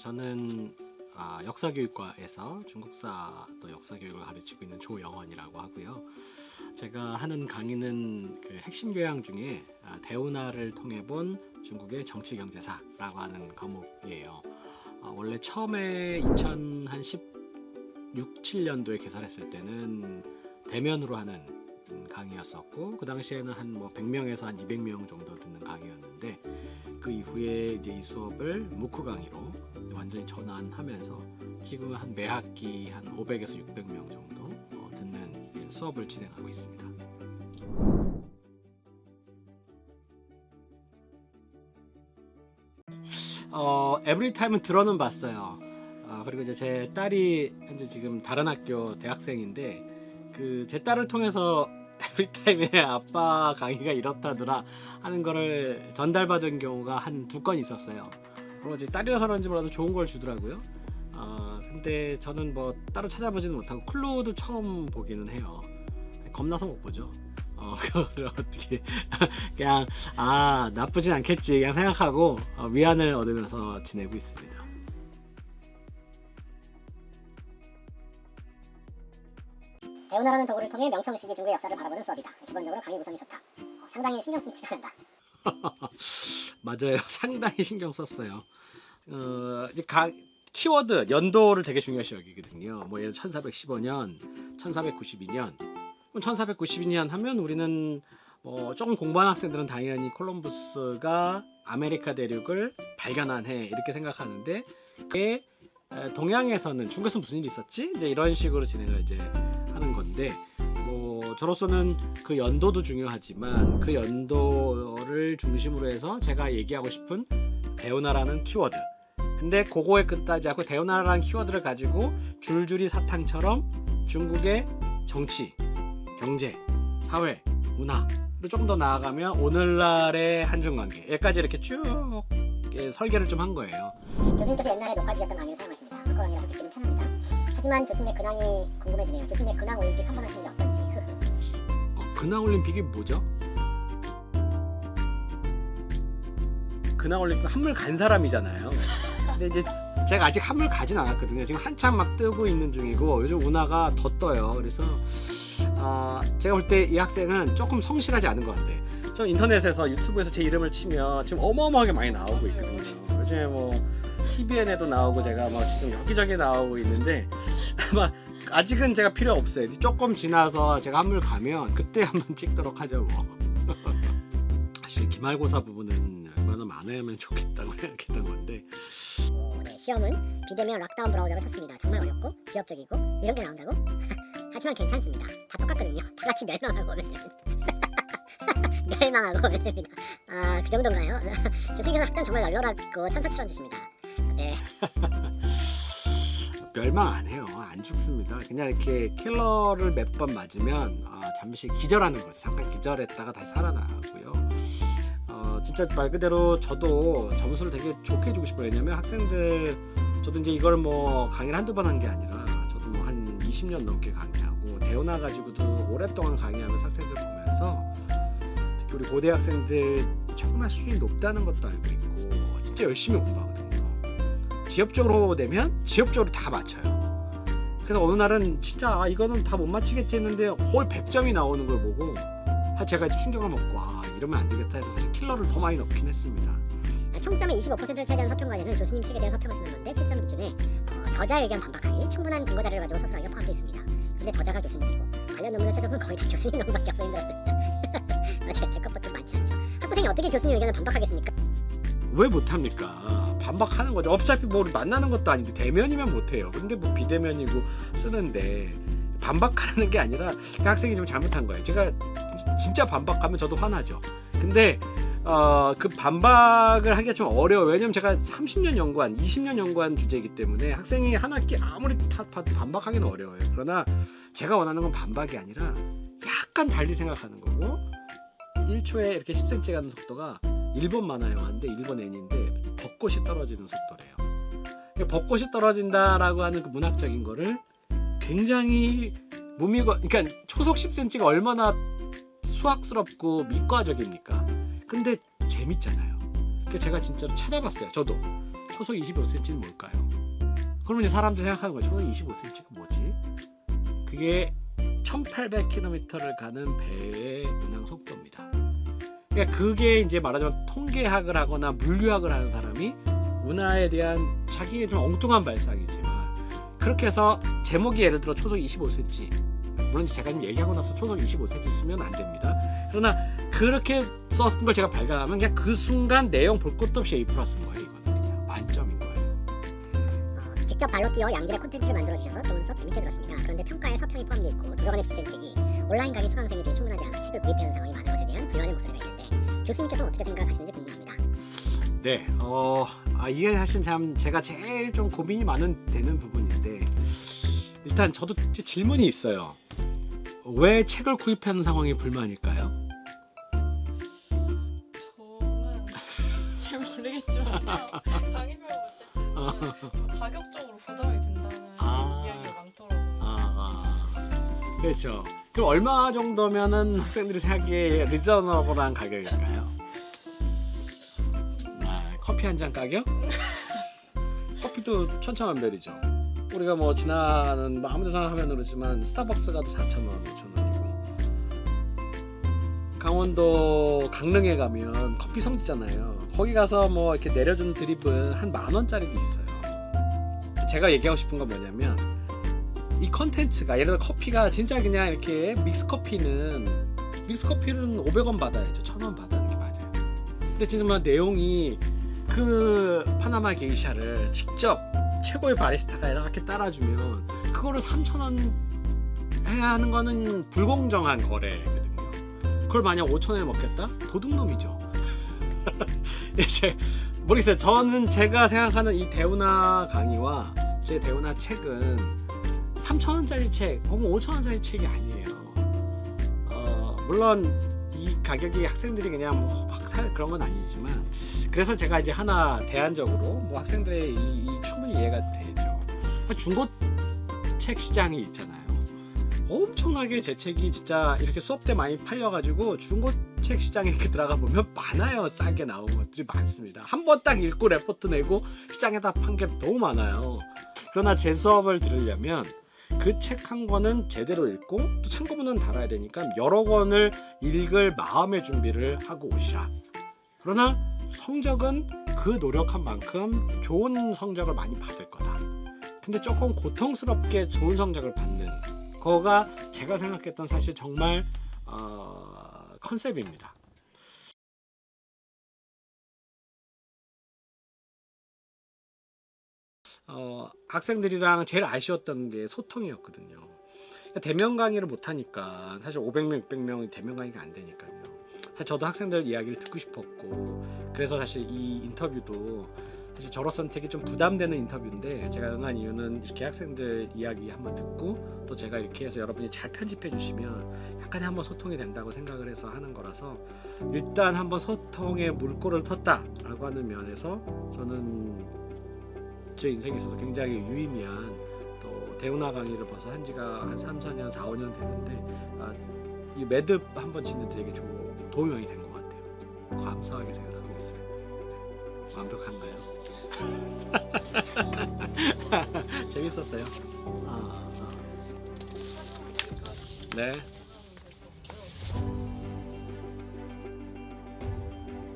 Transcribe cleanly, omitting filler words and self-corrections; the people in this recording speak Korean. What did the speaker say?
저는 역사교육과에서 중국사 또 역사교육을 가르치고 있는 조영원이라고 하고요. 제가 하는 강의는 그 핵심 교양 중에 대운하를 통해 본 중국의 정치 경제사라고 하는 과목이에요. 원래 처음에 2016, 7년도에 개설했을 때는 대면으로 하는 강의였었고, 그 당시에는 한 100명에서 한 200명 정도 듣는 강의였는데, 그 이후에 이제 이 수업을 무크 강의로 완전히 전환하면서 지금 한 매 학기 한 500에서 600명 정도 듣는 수업을 진행하고 있습니다. 에브리타임은 들어는 봤어요. 그리고 이제 제 딸이 현재 지금 다른 학교 대학생인데, 그 제 딸을 통해서 에브리타임에 아빠 강의가 이렇다더라 하는 거를 전달받은 경우가 한 2건 있었어요. 그리고 이제 딸이라서 그런지 몰라도 좋은 걸 주더라고요. 근데 저는 뭐 따로 찾아보지는 못하고 클로우도 처음 보기는 해요. 겁나서 못 보죠. 그걸 어떻게 그냥 나쁘진 않겠지 그냥 생각하고 위안을 얻으면서 지내고 있습니다. 대운하라는 도구를 통해 명청시기 중국의 역사를 바라보는 수업이다. 기본적으로 강의 구성이 좋다. 상당히 신경 쓴 티가 난다. 맞아요. 상당히 신경 썼어요. 이제 키워드, 연도를 되게 중요시 여기거든요. 뭐 예를 들어 1415년, 1492년. 1492년 하면 우리는 조금 공부한 학생들은 당연히 콜럼부스가 아메리카 대륙을 발견한 해 이렇게 생각하는데, 그게 동양에서는 중국에서 무슨 일이 있었지? 이제 이런 식으로 진행을 이제 하는 건데, 저로서는 그 연도도 중요하지만 그 연도를 중심으로 해서 제가 얘기하고 싶은 대운하라는 키워드, 근데 그거에 끝나지 않고 대운하라는 키워드를 가지고 줄줄이 사탕처럼 중국의 정치, 경제, 사회, 문화를 조금 더 나아가면 오늘날의 한중관계 여기까지 이렇게 쭉 설계를 좀 한 거예요. 교수님께서 옛날에 녹화지였던 강의를 사용하십니다. 한국 강의라서 듣기는 편합니다. 하지만 교수님의 근황이 궁금해지네요. 교수님의 근황 올림픽 한번 하시는 게 어떨지. 근황 올림픽이 뭐죠? 근황 올림픽 한물 간 사람이잖아요. 근데 이제 제가 아직 한물 가진 않았거든요. 지금 한참 막 뜨고 있는 중이고, 요즘 운하가 더 떠요. 그래서 제가 볼 때 이 학생은 조금 성실하지 않은 것 같아요. 저 인터넷에서 유튜브에서 제 이름을 치면 지금 어마어마하게 많이 나오고 있거든요. 요즘에 뭐 TVN에도 나오고 제가 막 지금 여기저기 나오고 있는데 아마 아직은 제가 필요 없어요. 조금 지나서 제가 한물 가면 그때 한번 찍도록 하죠. 뭐. 사실 기말고사 부분은 얼마나 많으면 좋겠다고 생각했던 건데, 네, 시험은 비대면 락다운 브라우저를 쳤습니다. 정말 어렵고 지엽적이고 이런 게 나온다고? 하지만 괜찮습니다. 다 똑같거든요. 다 같이 멸망하고 오면 됩니다. 멸망하고 오면 됩니다. 그 정도인가요? 교수님께서 학점 정말 널널하고 천사처럼 주십니다. 네. 멸망 안 해요. 안 죽습니다. 그냥 이렇게 킬러를 몇 번 맞으면 잠시 기절하는 거죠. 잠깐 기절했다가 다시 살아나고요. 진짜 말 그대로 저도 점수를 되게 좋게 주고 싶어요. 왜냐면 학생들, 저도 이제 이걸 뭐 강의를 한두 번 한 게 아니라 저도 뭐 한 20년 넘게 강의하고 대운하 가지고도 오랫동안 강의하면서 학생들 보면서, 특히 우리 고대 학생들 정말 수준이 높다는 것도 알고 있고 진짜 열심히 공부하거든요. 지엽적으로 내면 지엽적으로 다 맞춰요. 그래서 어느 날은 진짜 이거는 다 못 맞히겠지 했는데 거의 100점이 나오는 걸 보고 제가 충격을 먹고 이러면 안 되겠다 해서 사실 킬러를 더 많이 넣긴 했습니다. 총점의 25%를 차지하는 서평과제는 교수님 책에 대해 서평을 쓰는 건데 7점 기준에 저자의 의견 반박하기, 충분한 근거 자료를 가지고 서술하기가 포함되어 있습니다. 근데 저자가 교수님이고 관련 논문을 찾아보면 거의 다 교수님 논문밖에 없어 힘들었습니다. 제 것밖에 많지 않죠. 학부생이 어떻게 교수님 의견을 반박하겠습니까? 왜 못합니까? 반박하는 거죠. 어차피 뭐 만나는 것도 아닌데 대면이면 못해요. 근데 뭐 비대면이고 쓰는데 반박하는 게 아니라 그 학생이 좀 잘못한 거예요. 제가 진짜 반박하면 저도 화나죠. 근데 그 반박을 하기가 좀 어려워요. 왜냐면 제가 30년 연구한, 20년 연구한 주제이기 때문에 학생이 한 학기 아무리 다 반박하기는 어려워요. 그러나 제가 원하는 건 반박이 아니라 약간 달리 생각하는 거고, 1초에 이렇게 10cm 가는 속도가 일본 만화 영화인데, 일본 애니인데 벚꽃이 떨어지는 속도래요. 벚꽃이 떨어진다라고 하는 그 문학적인 거를 굉장히 그러니까 초속 10cm가 얼마나 수학스럽고 미과적입니까? 근데 재밌잖아요. 그래서 제가 진짜로 찾아봤어요. 저도 초속 25cm는 뭘까요? 그러면 이제 사람들이 생각하는 거예요. 초속 25cm가 뭐지? 그게 1800km를 가는 배의 운항 속도입니다. 그러니까 그게 이제 말하자면 통계학을 하거나 물리학을 하는 사람이 운하에 대한 자기의 좀 엉뚱한 발상이지만 그렇게 해서 제목이 예를 들어 초속 25cm, 물론 제가 지금 얘기하고 나서 초속 25cm 쓰면 안 됩니다. 그러나 그렇게 썼던 걸 제가 발견하면 그냥 그 순간 내용 볼 것도 없이 A 플러스 인 거예요. 이거는 그냥 만점인 거예요. 직접 발로 뛰어 양질의 콘텐츠를 만들어주셔서 좋은 수업 재밌게 들었습니다. 그런데 평가에 서평이 포함되어 있고 도서관에 비슷한 책이 온라인 강의 수강생에 비해 충분하지 않아 책을 구입하는 상황이 많은 것에 대한 불만의 목소리가 있는데 교수님께서는 어떻게 생각하시는지 궁금합니다. 네, 이게 사실 참 제가 제일 좀 고민이 되는 부분인데 일단 저도 질문이 있어요. 왜 책을 구입하는 상황이 불만일까요? 저는 잘 모르겠지만 강의별 봤을 때는 가격적으로 부담이 된다는 이야기가 많더라고요. 그렇죠. 그럼 얼마 정도면은 학생들이 사기에 리저너블한 가격일까요? 커피 한 잔 가격? 커피도 천차만별이죠. 우리가 뭐 지나는 뭐 아무 데서나 하면 그러지만 스타벅스 가도 4,000원, 5,000원이고 강원도 강릉에 가면 커피 성지잖아요. 거기 가서 뭐 이렇게 내려주는 드립은 한 10,000원짜리도 있어요. 제가 얘기하고 싶은 건 뭐냐면 이 컨텐츠가 예를 들어 커피가 진짜 그냥 이렇게 믹스커피는 500원 받아야죠. 1,000원 받아야 게 맞아요. 근데 진짜 뭐 내용이 그 파나마 게이샤를 직접 최고의 바리스타가 이렇게 따라주면 그거를 3,000원 해야 하는 거는 불공정한 거래거든요. 그걸 만약 5,000원에 먹겠다? 도둑놈이죠. 모르겠어요. 저는 제가 생각하는 이 대운하 강의와 제 대운하 책은 3,000원짜리 책 혹은 5,000원짜리 책이 아니에요. 물론 이 가격이 학생들이 그냥 막 그런 건 아니지만 그래서 제가 이제 하나 대안적으로 뭐 학생들의 이 충분히 이해가 되죠. 중고책 시장이 있잖아요. 엄청나게 제 책이 진짜 이렇게 수업 때 많이 팔려가지고 중고책 시장에 이렇게 들어가 보면 많아요. 싸게 나온 것들이 많습니다. 한 번 딱 읽고 레포트 내고 시장에다 판 게 너무 많아요. 그러나 제 수업을 들으려면 그 책 한 권은 제대로 읽고 또 참고문은 달아야 되니까 여러 권을 읽을 마음의 준비를 하고 오시라. 그러나 성적은 그 노력한 만큼 좋은 성적을 많이 받을 거다. 근데 조금 고통스럽게 좋은 성적을 받는 거가 제가 생각했던 사실 정말 컨셉입니다. 학생들이랑 제일 아쉬웠던 게 소통이었거든요. 그러니까 대면 강의를 못하니까 사실 500명, 600명이 대면 강의가 안 되니까요. 사실 저도 학생들 이야기를 듣고 싶었고 그래서 사실 이 인터뷰도 사실 저로서는 되게 좀 부담되는 인터뷰인데 제가 응한 이유는 이렇게 학생들 이야기 한번 듣고 또 제가 이렇게 해서 여러분이 잘 편집해 주시면 약간의 한번 소통이 된다고 생각을 해서 하는 거라서 일단 한번 소통에 물꼬를 텄다라고 하는 면에서 저는 제 인생에 있어서 굉장히 유의미한 또 대운하 강의를 벌써 한 지가 한 3, 4년, 4, 5년 됐는데 이 매듭 한번 짓는데 되게 도움이 많이 된 것 같아요. 감사하게 생각하고 있어요. 완벽한가요? 재밌었어요. 네.